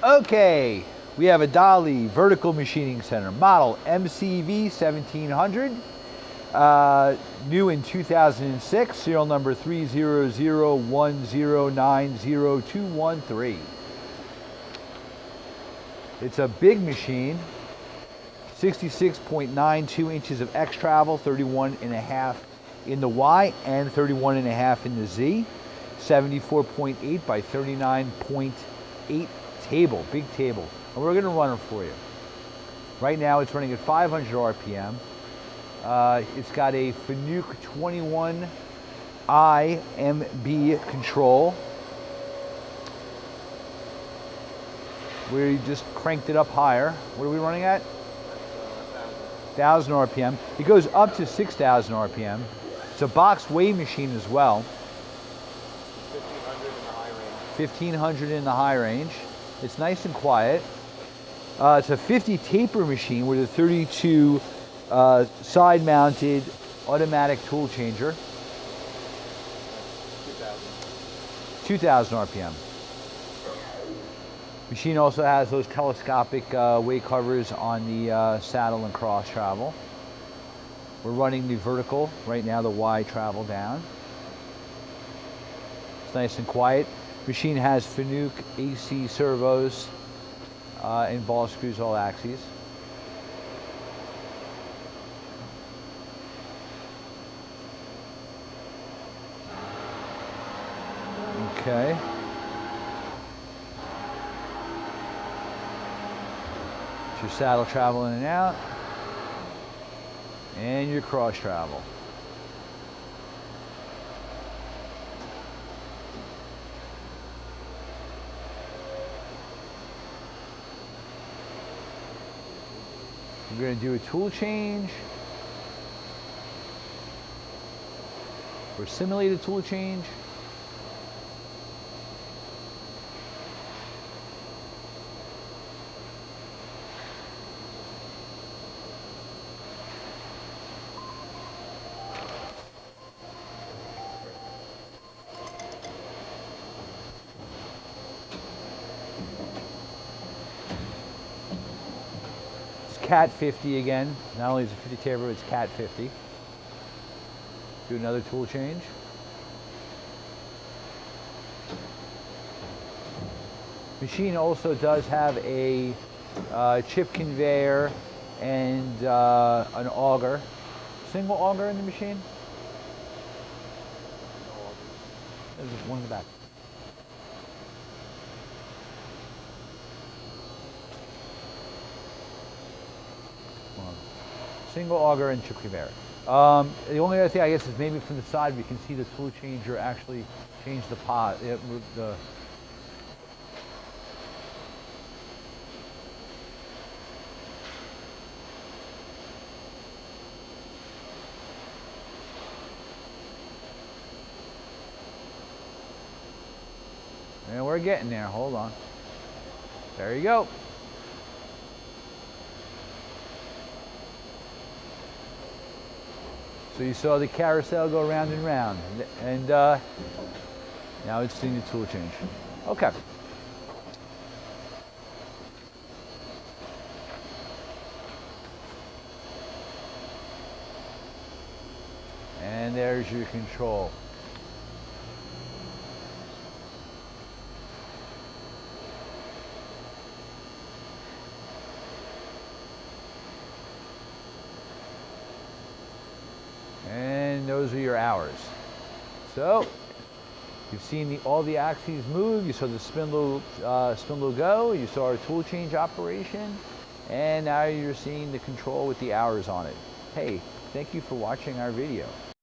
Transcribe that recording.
Okay, we have a Dahlih vertical machining center, model MCV-1700, new in 2006, serial number 30010902213. It's a big machine, 66.92 inches of X travel, 31.5 in the Y and 31.5 in the Z, 74.8 by 39.8 table, big table. And we're gonna run it for you. Right now it's running at 500 RPM. It's got a Fanuc 21i MB control. We just cranked it up higher. What are we running at? 1,000 RPM. It goes up to 6,000 RPM. It's a box weigh machine as well. 1,500 in the high range. 1,500 in the high range. It's nice and quiet. It's a 50 taper machine with a 32 side mounted automatic tool changer. 2,000 RPM. Machine also has those telescopic weight covers on the saddle and cross travel. We're running the vertical, right now the Y travel down. It's nice and quiet. Machine has Fanuc AC servos and ball screws all axes. Okay. It's your saddle travel in and out, and your cross travel. We're going to do a tool change, or simulate a tool change. Cat 50 again. Not only is it 50 taper, it's Cat 50. Do another tool change. Machine also does have a chip conveyor and an auger. Single auger in the machine? There's just one in the back. Single auger and chip conveyor. The only other thing I guess is maybe from the side we can see the tool changer actually change the pot. And we're getting there. Hold on. There you go. So you saw the carousel go round and round, and now it's doing the tool change. Okay. And there's your control. And those are your hours. So you've seen all the axes move. You saw the spindle go. You saw our tool change operation, and now you're seeing the control with the hours on it. Hey, thank you for watching our video.